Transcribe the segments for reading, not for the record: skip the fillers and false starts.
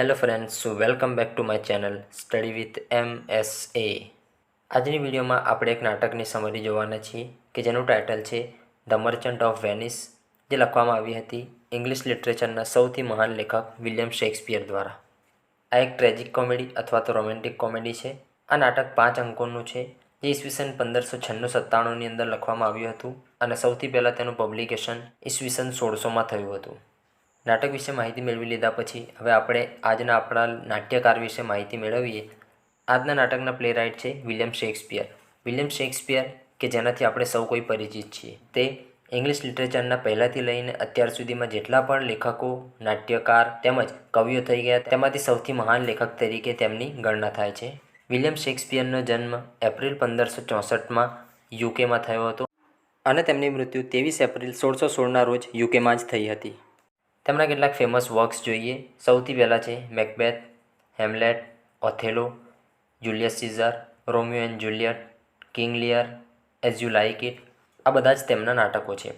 Hello friends, so welcome back to my channel study with MSA। આજની વિડીયોમાં આપણે એક નાટકની સમરી જોવાના છીએ કે જેનું ટાઇટલ છે ધ મર્ચન્ટ ઓફ વેનિસ, જે લખવામાં આવી હતી ઇંગ્લિશ લિટરેચરના સૌથી મહાન લેખક વિલિયમ શેક્સપિયર દ્વારા। આ એક ટ્રેજિક કોમેડી અથવા તો રોમેન્ટિક કોમેડી છે। આ નાટક 5 અંકોનું છે, જે ઈસવીસન 1596-97ની અંદર લખવામાં આવ્યું હતું અને સૌથી પહેલાં તેનું પબ્લિકેશન ઈસવીસન 1600માં થયું હતું। નાટક વિશે માહિતી મેળવી લીધા પછી હવે આપણે આજના આપણા નાટ્યકાર વિશે માહિતી મેળવીએ। આજના નાટકના પ્લેરાઇટ છે વિલિયમ શેક્સપિયર। વિલિયમ શેક્સપિયર કે જેનાથી આપણે સૌ કોઈ પરિચિત છીએ, તે ઇંગ્લિશ લિટરેચરના પહેલાંથી લઈને અત્યાર સુધીમાં જેટલા પણ લેખકો, નાટ્યકાર તેમજ કવિઓ થઈ ગયા તેમાંથી સૌથી મહાન લેખક તરીકે તેમની ગણના થાય છે। વિલિયમ શેક્સપિયરનો જન્મ એપ્રિલ 1564માં યુકેમાં થયો હતો અને તેમની મૃત્યુ 23 એપ્રિલ 1616ના રોજ યુકેમાં જ થઈ હતી। તેમના કેટલાક ફેમસ વર્ક્સ જોઈએ। સૌથી પહેલાં છે Macbeth, Hamlet, Othello, Julius Caesar, Romeo and Juliet, King Lear, As You Like It. આ બધા જ તેમના નાટકો છે।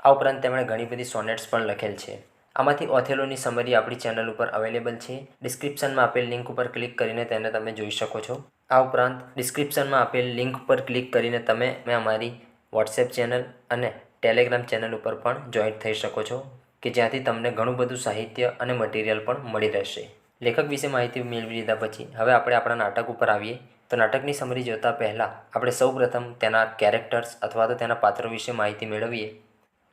આ ઉપરાંત તેમણે ઘણી બધી સોનેટ્સ પણ લખેલ છે। આમાંથી ઓથેલોની સમરી આપણી ચેનલ ઉપર અવેલેબલ છે। ડિસ્ક્રિપ્શનમાં આપેલ લિંક ઉપર ક્લિક કરીને તેને તમે જોઈ શકો છો। આ ઉપરાંત ડિસ્ક્રિપ્શનમાં આપેલ લિંક પર ક્લિક કરીને તમે અમારી વોટ્સએપ ચેનલ અને ટેલિગ્રામ ચેનલ ઉપર પણ જોઈન્ટ થઈ શકો છો કે જ્યાંથી તમને ઘણું બધું સાહિત્ય અને મટીરિયલ પણ મળી રહેશે। લેખક વિશે માહિતી મેળવી લીધા પછી હવે આપણે આપણા નાટક ઉપર આવીએ। તો નાટકની સમરી જોતા પહેલાં આપણે સૌપ્રથમ તેના કેરેક્ટર્સ અથવા તો તેના પાત્રો વિશે માહિતી મેળવીએ।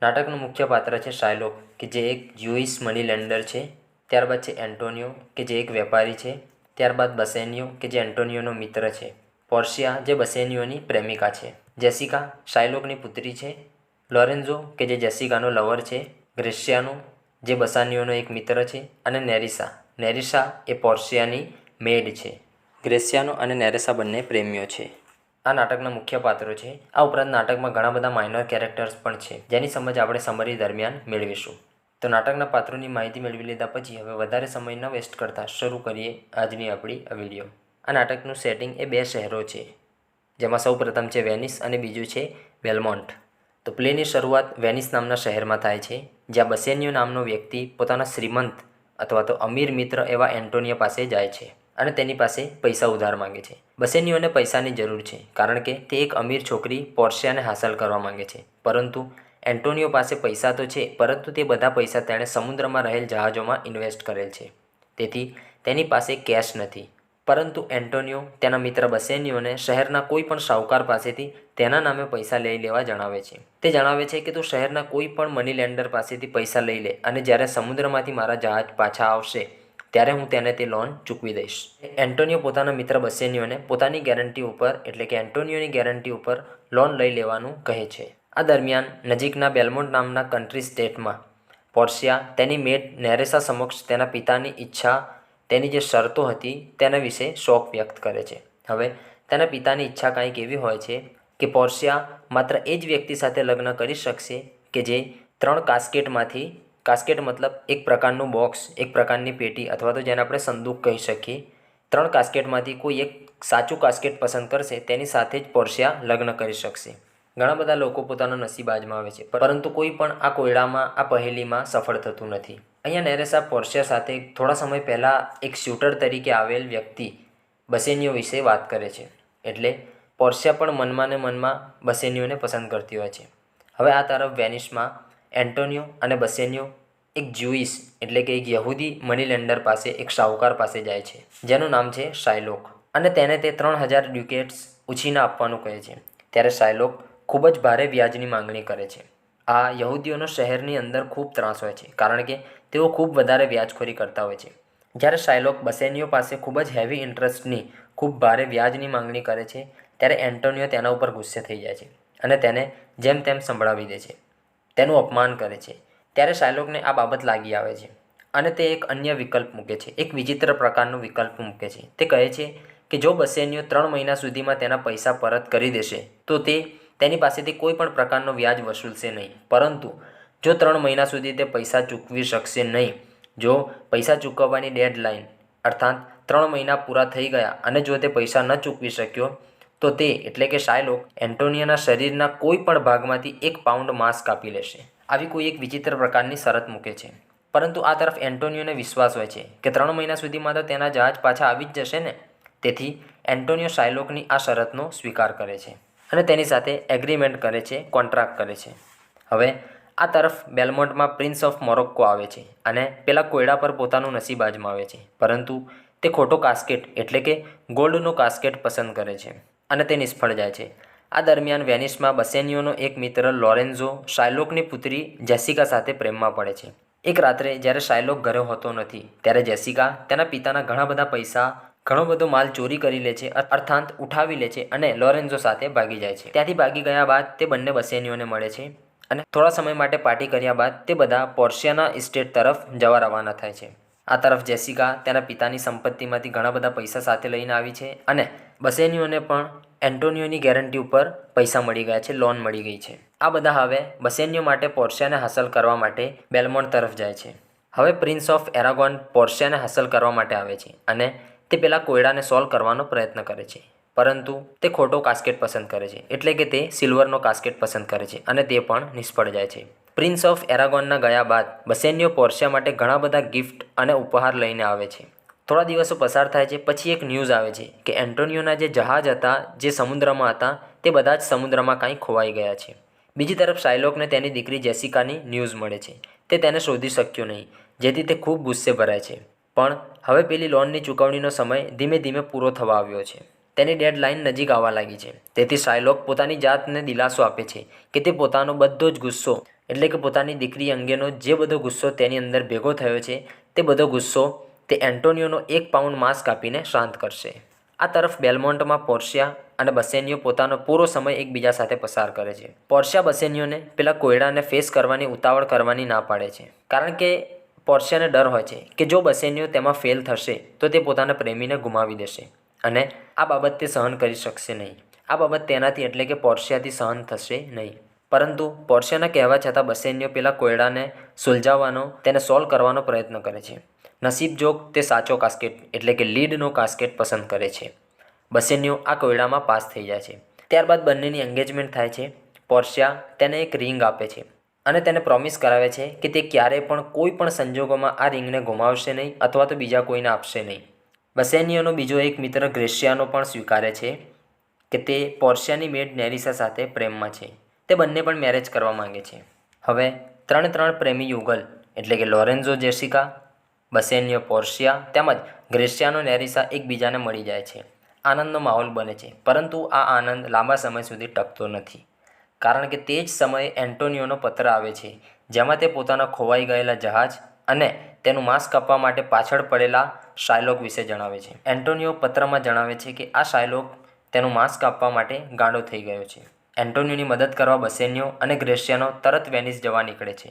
નાટકનું મુખ્ય પાત્ર છે શાયલોક, કે જે એક જ્યુઇશ મની લેન્ડર છે। ત્યારબાદ છે એન્ટોનિયો, કે જે એક વેપારી છે। ત્યારબાદ બસેનિયો, કે જે એન્ટોનિયોનો મિત્ર છે। પોર્શિયા, જે બસેનિયોની પ્રેમિકા છે। જેસિકા શાયલોકની પુત્રી છે। લોરેન્ઝો, કે જે જેસિકાનો લવર છે। ગ્રેસિયાનો, જે બસાનિયોનો એક મિત્ર છે। અને નેરિસા એ પોર્શિયાની મેડ છે। ગ્રેસિયાનો અને નેરેસા બંને પ્રેમીઓ છે। આ નાટકના મુખ્ય પાત્રો છે। આ ઉપરાંત નાટકમાં ઘણા બધા માઇનર કેરેક્ટર્સ પણ છે, જેની સમજ આપણે સમરી દરમિયાન મેળવીશું। તો નાટકના પાત્રોની માહિતી મેળવી લીધા પછી હવે વધારે સમય ન વેસ્ટ કરતાં શરૂ કરીએ આજની આપણી આ વિડીયો। આ નાટકનું સેટિંગ એ 2 શહેરો છે, જેમાં સૌ પ્રથમ છે વેનિસ અને બીજું છે બેલમોન્ટ। તો પ્લેની શરૂઆત વેનિસ નામના શહેરમાં થાય છે, જ્યાં બસેનિયો નામનો વ્યક્તિ પોતાના શ્રીમંત અથવા તો અમીર મિત્ર એવા એન્ટોનિયો પાસે જાય છે અને તેની પાસે પૈસા ઉધાર માંગે છે। બસેનિયોને પૈસાની જરૂર છે કારણ કે તે એક અમીર છોકરી પોર્શિયાને હાંસલ કરવા માંગે છે, પરંતુ એન્ટોનિયો પાસે પૈસા તો છે, પરંતુ તે બધા પૈસા તેણે સમુદ્રમાં રહેલ જહાજોમાં ઇન્વેસ્ટ કરેલ છે, તેથી તેની પાસે કેશ નથી। પરંતુ એન્ટોનિયો તેના મિત્ર બસેનિયોને શહેરના કોઈ પણ શાહુકાર પાસેથી તેના નામે પૈસા લઈ લેવા જણાવે છે। તે જણાવે છે કે તું શહેરના કોઈ પણ મની લેન્ડર પાસેથી પૈસા લઈ લે અને જ્યારે સમુદ્રમાંથી મારા જહાજ પાછા આવશે ત્યારે હું તેને તે લોન ચૂકવી દઈશ। એન્ટોનિયો પોતાના મિત્ર બસેનિયોને પોતાની ગેરંટી ઉપર એટલે કે એન્ટોનિયોની ગેરંટી ઉપર લોન લઈ લેવાનું કહે છે। આ દરમિયાન નજીકના બેલમોન્ટ નામના કન્ટ્રી સ્ટેટમાં પોર્શિયા તેની મેડ નેરેસા સમક્ષ તેના પિતાની ઈચ્છા, તેની જે શરતો હતી તેના વિશે શોક વ્યક્ત કરે છે। હવે તેના પિતાની ઈચ્છા કાંઈક એવી હોય છે કે પોર્શિયા માત્ર એ જ વ્યક્તિ સાથે લગ્ન કરી શકશે કે જે 3 કાસ્કેટમાંથી, કાસ્કેટ મતલબ એક પ્રકારનું બોક્સ, એક પ્રકારની પેટી અથવા તો જેને આપણે સંદૂક કહી શકીએ, 3 કાસ્કેટમાંથી કોઈ એક સાચું કાસ્કેટ પસંદ કરશે તેની સાથે જ પોર્શિયા લગ્ન કરી શકશે। ઘણા બધા લોકો પોતાનો નસીબ આજમાવે છે, પરંતુ કોઈ પણ આ કોયડામાં, આ પહેલીમાં સફળ થતું નથી। અહીંયા નેરેસા પોર્શિયા સાથે થોડા સમય પહેલાં એક શૂટર તરીકે આવેલ વ્યક્તિ બસેનિયો વિશે વાત કરે છે, એટલે પોર્શિયા પણ મનમાં ને મનમાં બસેનિયોને પસંદ કરતી હોય છે। હવે આ તરફ વેનિસમાં એન્ટોનિયો અને બસેનિયો એક જ્યુઇશ એટલે કે એક યહૂદી મની લેન્ડર પાસે, એક શાહુકાર પાસે જાય છે જેનું નામ છે શાયલોક, અને તેને તે 3000 ડ્યુકેટ્સ ઉછીના આપવાનું કહે છે। ત્યારે શાયલોક ખૂબ જ ભારે વ્યાજની માંગણી કરે છે। આ યહૂદીઓનો શહેરની અંદર ખૂબ ત્રાસ હોય છે કારણ કે તેઓ ખૂબ વધારે વ્યાજખોરી કરતા હોય છે। જ્યારે શાયલોક બસેનિયો પાસે ખૂબ જ હેવી ઇન્ટરેસ્ટની, ખૂબ ભારે વ્યાજની માંગણી કરે છે ત્યારે એન્ટોનિયો તેના ઉપર ગુસ્સે થઈ જાય છે અને તેને જેમ તેમ સંભળાવી દે છે, તેનું અપમાન કરે છે। ત્યારે શાયલોકને આ બાબત લાગી આવે છે અને તે એક અન્ય વિકલ્પ મૂકે છે, એક વિચિત્ર પ્રકારનો વિકલ્પ મૂકે છે। તે કહે છે કે જો બસેનિયો 3 મહિના સુધીમાં તેના પૈસા પરત કરી દેશે તો તે તેની પાસેથી કોઈ પણ પ્રકારનો વ્યાજ વસૂલશે નહીં, પરંતુ જો 3 મહિના સુધી તે પૈસા ચૂકવી શકશે નહીં, જો પૈસા ચૂકવવાની ડેડલાઇન અર્થાત 3 મહિના પૂરા થઈ ગયા અને જો તે પૈસા ન ચૂકવી શક્યો તો તે એટલે કે શાયલોક એન્ટોનિયોના શરીરના કોઈ પણ ભાગમાંથી 1 પાઉન્ડ માંસ કાપી લેશે। આવી કોઈ એક વિચિત્ર પ્રકારની શરત મૂકે છે। પરંતુ આ તરફ એન્ટોનિયોને વિશ્વાસ હોય છે કે 3 મહિના સુધીમાં તો તેના જહાજ પાછા આવી જ જશે ને. તેથી એન્ટોનિયો શાયલોકની આ શરતનો સ્વીકાર કરે છે અને તેની સાથે એગ્રીમેન્ટ કરે છે, કોન્ટ્રાક્ટ કરે છે. હવે આ તરફ બેલમોન્ટમાં પ્રિન્સ ઓફ મોરોક્કો આવે છે અને પેલા કોયડા પર પોતાનું નસીબ આજમાવે છે, પરંતુ તે ખોટો કાસ્કેટ એટલે કે ગોલ્ડનો કાસ્કેટ પસંદ કરે છે અને તે નિષ્ફળ જાય છે. આ દરમિયાન વેનિસમાં બસેનિયોનો એક મિત્ર લોરેન્ઝો શાયલોકની પુત્રી જેસિકા સાથે પ્રેમમાં પડે છે. એક રાત્રે જ્યારે શાયલોક ઘરે હોતો નથી ત્યારે જેસિકા તેના પિતાના ઘણા બધા પૈસા, ઘણો બધો માલ ચોરી કરી લે છે, અર્થાત ઉઠાવી લે છે અને લોરેન્ઝો સાથે ભાગી જાય છે. ત્યાંથી ભાગી ગયા બાદ તે બંને બસેનિયોને મળે છે અને થોડા સમય માટે પાર્ટી કર્યા બાદ તે બધા પોર્શિયાના ઇસ્ટેટ તરફ જવા રવાના થાય છે. આ તરફ જેસિકા તેના પિતાની સંપત્તિમાંથી ઘણા બધા પૈસા સાથે લઈને આવી છે અને બસેનિયોને પણ એન્ટોનિયોની ગેરંટી ઉપર પૈસા મળી ગયા છે, લોન મળી ગઈ છે. આ બધા હવે બસેનિયો માટે પોર્શિયાને હાંસલ કરવા માટે બેલમોન્ટ તરફ જાય છે. હવે પ્રિન્સ ઓફ એરાગોન પોર્શિયાને હાંસલ કરવા માટે આવે છે અને તે પેલા કોયડાને સોલ્વ કરવાનો પ્રયત્ન કરે છે, પરંતુ તે ખોટો કાસ્કેટ પસંદ કરે છે, એટલે કે તે સિલ્વરનો કાસ્કેટ પસંદ કરે છે અને તે પણ નિષ્ફળ જાય છે. પ્રિન્સ ઓફ એરાગોનના ગયા બાદ બસેનિયો પોર્શિયા માટે ઘણા બધા ગિફ્ટ અને ઉપહાર લઈને આવે છે. થોડા દિવસો પસાર થાય છે પછી એક ન્યૂઝ આવે છે કે એન્ટોનિયોના જે જહાજ હતા જે સમુદ્રમાં હતા તે બધા જ સમુદ્રમાં કાંઈ ખોવાઈ ગયા છે. બીજી તરફ શાયલોકને તેની દીકરી જેસિકાની ન્યૂઝ મળે છે. તે તેને શોધી શક્યો નહીં, જેથી તે ખૂબ ગુસ્સે ભરાય છે. પણ હવે પેલી લોનની ચૂકવણીનો સમય ધીમે ધીમે પૂરો થવા આવ્યો છે. તેની ડેડલાઇન નજીક આવવા લાગી છે. તેથી શાયલોક પોતાની જાતને દિલાસો આપે છે કે તે પોતાનો બધો જ ગુસ્સો એટલે કે પોતાની દીકરી અંગેનો જે બધો ગુસ્સો તેની અંદર ભેગો થયો છે તે બધો ગુસ્સો તે એન્ટોનિયોનો 1 પાઉન્ડ માંસ કાપીને શાંત કરશે. આ તરફ બેલમોન્ટમાં પોર્શિયા અને બસેનિયો પોતાનો પૂરો સમય એકબીજા સાથે પસાર કરે છે. પોર્શિયા બસેનિયોને પેલા કોયડાને ફેસ કરવાની ઉતાવળ કરવાની ના પાડે છે, કારણ કે પોર્શિયાને ડર હોય છે કે જો બસેનિયો તેમાં ફેલ થશે તો તે પોતાના પ્રેમીને ગુમાવી દેશે અને આ બાબત તે સહન કરી શકશે નહીં. આ બાબત તેનાથી એટલે કે પોર્શિયાથી સહન થશે નહીં. પરંતુ પોર્શિયાના કહેવા છતાં બસેનિયો પેલા કોયડાને સુલઝાવવાનો, તેને સોલ્વ કરવાનો પ્રયત્ન કરે છે. નસીબ જોગ તે સાચો કાસ્કેટ એટલે કે લીડનો કાસ્કેટ પસંદ કરે છે. બસેનિયો આ કોયડામાં પાસ થઈ જાય છે. ત્યારબાદ બંનેની એંગેજમેન્ટ થાય છે. પોર્શિયા તેને એક રિંગ આપે છે અને તેને પ્રોમિસ કરાવે છે કે તે ક્યારેય પણ કોઈ પણ સંજોગોમાં આ રિંગને ગુમાવશે નહીં અથવા તો બીજા કોઈને આપશે નહીં. બસેનિયોનો બીજો એક મિત્ર ગ્રેશિયાનો પણ સ્વીકારે છે કે તે પોર્શિયાની મેડ નેરિસા સાથે પ્રેમમાં છે. તે બંને પણ મેરેજ કરવા માંગે છે. હવે 3 પ્રેમી યુગલ એટલે કે લોરેન્ઝો જેસિકા, બસેનિયો પોર્શિયા તેમજ ગ્રેશિયાનો નેરિસા એકબીજાને મળી જાય છે. આનંદનો માહોલ બને છે, પરંતુ આ આનંદ લાંબા સમય સુધી ટકતો નથી, કારણ કે તે જ સમયે એન્ટોનિયોનો પત્ર આવે છે જેમાં તે પોતાના ખોવાઈ ગયેલા જહાજ અને તેનું માંસ કાપવા માટે પાછળ પડેલા શાયલોક વિશે જણાવે છે. એન્ટોનિયો પત્રમાં જણાવે છે કે આ શાયલોક તેનું માંસ કાપવા માટે ગાંડો થઈ ગયો છે. એન્ટોનિયોની મદદ કરવા બસેનિયો અને ગ્રેશિયાનો તરત વેનિસ જવા નીકળે છે.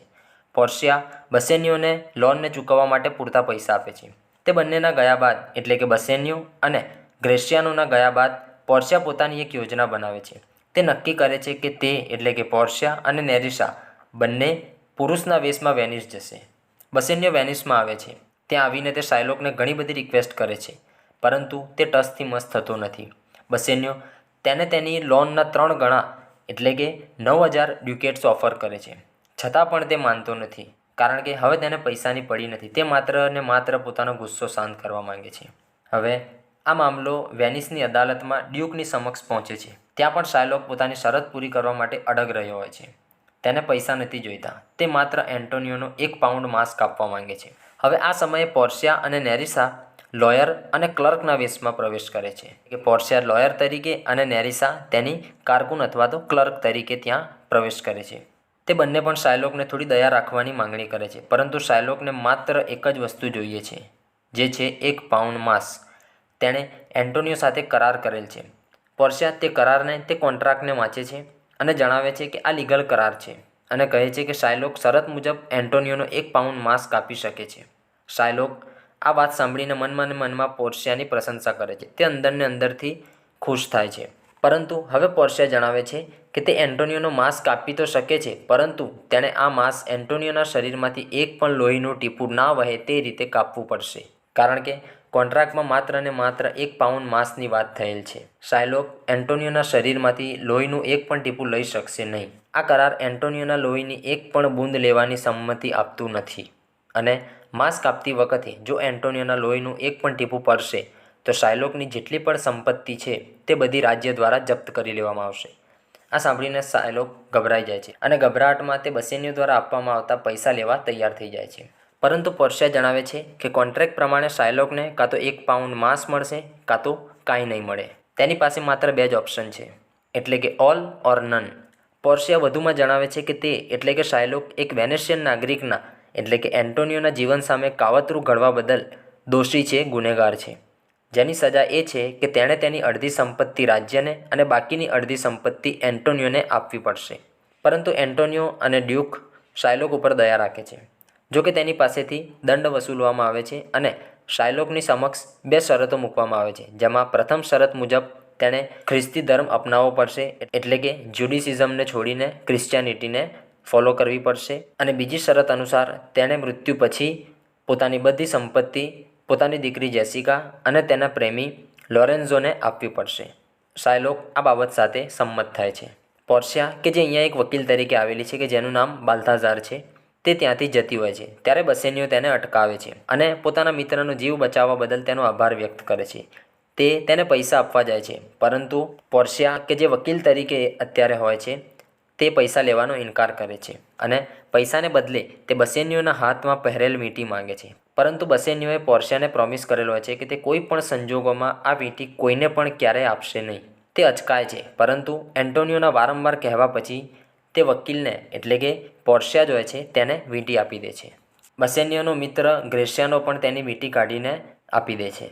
પોર્શિયા બસેનિયોને લોનને ચૂકવવા માટે પૂરતા પૈસા આપે છે. તે બંનેના ગયા બાદ એટલે કે બસેનિયો અને ગ્રેશિયાનોના ગયા બાદ પોર્શિયા પોતાની એક યોજના બનાવે છે. તે નક્કી કરે છે કે તે એટલે કે પોર્શિયા અને નેરિસા બંને પુરુષના વેશમાં વેનિસ જશે. બસેનિયો વેનિસમાં આવે છે. ત્યાં આવીને તે શાયલોકને ઘણી બધી રિક્વેસ્ટ કરે છે, પરંતુ તે ટસથી મસ થતો નથી. બસેનિયો તેને તેની લોનના 3 ગણા એટલે કે 9000 ડ્યુકેટ્સ ઓફર કરે છે, છતાં પણ તે માનતો નથી, કારણ કે હવે તેને પૈસાની પડી નથી. તે માત્ર ને માત્ર પોતાનો ગુસ્સો શાંત કરવા માંગે છે. હવે આ મામલો વેનિસની અદાલતમાં ડ્યુકની સમક્ષ પહોંચે છે. ત્યાં પણ શાયલોક પોતાની શરત પૂરી કરવા માટે અડગ રહ્યો હોય છે. તેને પૈસા નથી જોઈતા, તે માત્ર એન્ટોનિયોનો 1 પાઉન્ડ માંસ કાપવા માંગે છે. હવે આ સમયે પોર્શિયા અને નેરિસા લોયર અને ક્લર્કના વેશમાં પ્રવેશ કરે છે. કે પોર્શિયા લોયર તરીકે અને નેરિસા તેની કારકુન અથવા તો ક્લર્ક તરીકે ત્યાં પ્રવેશ કરે છે. તે બંને પણ શાયલોકને થોડી દયા રાખવાની માંગણી કરે છે, પરંતુ શાયલોકને માત્ર એક જ વસ્તુ જોઈએ છે, જે છે 1 પાઉન્ડ માંસ. તેણે એન્ટોનિયો સાથે કરાર કરેલ છે. પોર્શિયા તે કરારને, તે કોન્ટ્રાક્ટને વાંચે છે અને જણાવે છે કે આ લીગલ કરાર છે અને કહે છે કે શાયલોક શરત મુજબ એન્ટોનિયોનો 1 પાઉન્ડ માંસ કાપી શકે છે. શાયલોક આ વાત સાંભળીને મનમાં ને મનમાં પોર્શિયાની પ્રશંસા કરે છે. તે અંદરને અંદરથી ખુશ થાય છે. પરંતુ હવે પોર્શિયા જણાવે છે કે તે એન્ટોનિયોનો માંસ કાપી તો શકે છે, પરંતુ તેણે આ માંસ એન્ટોનિયોના શરીરમાંથી એક પણ લોહીનું ટીપું ના વહે તે રીતે કાપવું પડશે, કારણ કે કોન્ટ્રાક્ટમાં માત્ર ને માત્ર 1 પાઉન્ડ માંસની વાત થયેલ છે. શાયલોક એન્ટોનિયોના શરીરમાંથી લોહીનું એક પણ ટીપું લઈ શકશે નહીં. આ કરાર એન્ટોનિયોના લોહીની એક પણ બૂંદ લેવાની સંમતિ આપતું નથી અને માંસ કાપતી વખતે જો એન્ટોનિયોના લોહીનું એક પણ ટીપું પડશે તો શાયલોકની જેટલી પણ સંપત્તિ છે તે બધી રાજ્ય દ્વારા જપ્ત કરી લેવામાં આવશે. આ સાંભળીને શાયલોક ગભરાઈ જાય છે અને ગભરાટમાં તે બસેનિયો દ્વારા આપવામાં આવતા પૈસા લેવા તૈયાર થઈ જાય છે. પરંતુ પોર્શિયા જણાવે છે કે કોન્ટ્રાક્ટ પ્રમાણે શાયલોકને કાં તો 1 પાઉન્ડ માંસ મળશે કાં તો કાંઈ નહીં મળે. તેની પાસે માત્ર 2 જ ઓપ્શન છે, એટલે કે ઓલ ઓર નન. પોર્શિયા વધુમાં જણાવે છે કે તે એટલે કે શાયલોક એક વેનેશિયન નાગરિકના એટલે કે એન્ટોનિયોના જીવન સામે કાવતરું ઘડવા બદલ દોષી છે, ગુનેગાર છે, જેની સજા એ છે કે તેણે તેની અડધી સંપત્તિ રાજ્યને અને બાકીની અડધી સંપત્તિ એન્ટોનિયોને આપવી પડશે. પરંતુ એન્ટોનિયો અને ડ્યુક શાયલોક ઉપર દયા રાખે છે. જો કે તેની પાસેથી દંડ વસૂલવામાં આવે છે અને શાયલોકની સમક્ષ 2 શરતો મૂકવામાં આવે છે, જેમાં પ્રથમ શરત મુજબ તેણે ખ્રિસ્તી ધર્મ અપનાવવો પડશે, એટલે કે જ્યુડિસિઝમને છોડીને ક્રિશ્ચિયાનિટીને ફોલો કરવી પડશે, અને બીજી શરત અનુસાર તેણે મૃત્યુ પછી પોતાની બધી સંપત્તિ પોતાની દીકરી જેસિકા અને તેના પ્રેમી લોરેન્ઝોને આપવી પડશે. શાયલોક આ બાબત સાથે સંમત થાય છે. પોર્શિયા કે જે અહીંયા એક વકીલ તરીકે આવેલી છે કે જેનું નામ બાલ્થાઝાર છે, તે ત્યાંથી જતી હોય છે ત્યારે બસેનિયો તેને અટકાવે છે અને પોતાના મિત્રનો જીવ બચાવવા બદલ તેનો આભાર વ્યક્ત કરે છે. તે તેને પૈસા આપવા જાય છે, પરંતુ પોર્શિયા કે જે વકીલ તરીકે અત્યારે હોય છે તે પૈસા લેવાનો ઇનકાર કરે છે અને પૈસાને બદલે તે બસેનિયોના હાથમાં પહેરેલ વીંટી માંગે છે. પરંતુ બસેનિયોએ પોર્શિયાને પ્રોમિસ કરેલો હોય છે કે તે કોઈ પણ સંજોગોમાં આ વીંટી કોઈને પણ ક્યારેય આપશે નહીં. તે અચકાય છે, પરંતુ એન્ટોનિયોના વારંવાર કહેવા પછી તે વકીલને એટલે કે પોર્શિયા જો છે તેને વીંટી આપી દે છે. બસેનિયોનો મિત્ર ગ્રેસિયાનો પણ તેની વીંટી કાઢીને આપી દે છે.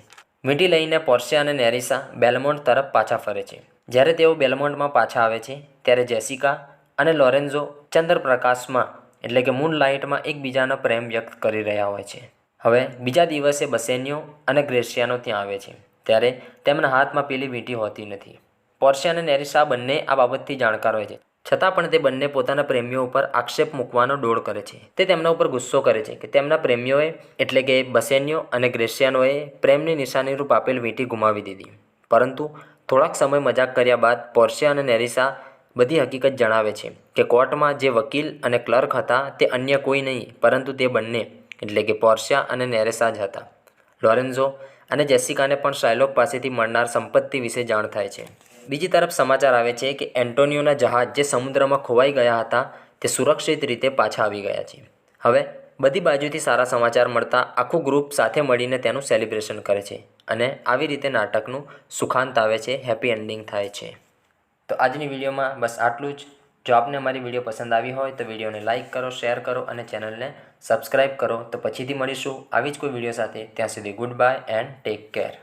વીંટી લઈને પોર્શિયા અને નેરિસા બેલમોન્ટ તરફ પાછા ફરે છે. જ્યારે તેઓ બેલમોન્ટમાં પાછા આવે છે ત્યારે જેસિકા અને લોરેન્ઝો ચંદ્રપ્રકાશમાં એટલે કે મૂનલાઇટમાં એકબીજાનો પ્રેમ વ્યક્ત કરી રહ્યા હોય છે. હવે બીજા દિવસે બસેનિયો અને ગ્રેસિયાનો ત્યાં આવે છે ત્યારે તેમના હાથમાં પેલી વીંટી હોતી નથી. પોર્શિયા અને નેરિસા બંને આ બાબતથી જાણકાર હોય છે, છતાં પણ તે બંને પોતાના પ્રેમીઓ ઉપર આક્ષેપ મૂકવાનો ડોળ કરે છે. તે તેમના ઉપર ગુસ્સો કરે છે કે તેમના પ્રેમીઓએ એટલે કે બસેનિયો અને ગ્રેસિયાનોએ પ્રેમની નિશાનીરૂપ આપેલ વીંટી ગુમાવી દીધી. પરંતુ થોડાક સમય મજાક કર્યા બાદ પોર્શિયા અને નેરિસા બધી હકીકત જણાવે છે કે કોર્ટમાં જે વકીલ અને ક્લર્ક હતા તે અન્ય કોઈ નહીં પરંતુ તે બંને એટલે કે પોર્શિયા અને નેરિસા જ હતા. લોરેન્ઝો અને જેસિકાને પણ શાયલોક પાસેથી મળનાર સંપત્તિ વિશે જાણ થાય છે. બીજી તરફ સમાચાર આવે છે કે એન્ટોનિયોના જહાજ જે સમુદ્રમાં ખોવાઈ ગયા હતા તે સુરક્ષિત રીતે પાછા આવી ગયા છે. હવે બધી બાજુથી સારા સમાચાર મળતા આખું ગ્રુપ સાથે મળીને તેનું સેલિબ્રેશન કરે છે અને આવી રીતે નાટકનું સુખાંત આવે છે, હેપી એન્ડિંગ થાય છે. તો આજની વિડીયોમાં બસ આટલું જ. જો આપને અમારી વિડીયો પસંદ આવી હોય તો વિડીયોને લાઇક કરો, શેર કરો અને ચેનલને સબસ્ક્રાઈબ કરો. તો પછીથી મળીશું આવી જ કોઈ વિડીયો સાથે. ત્યાં સુધી good bye and take care.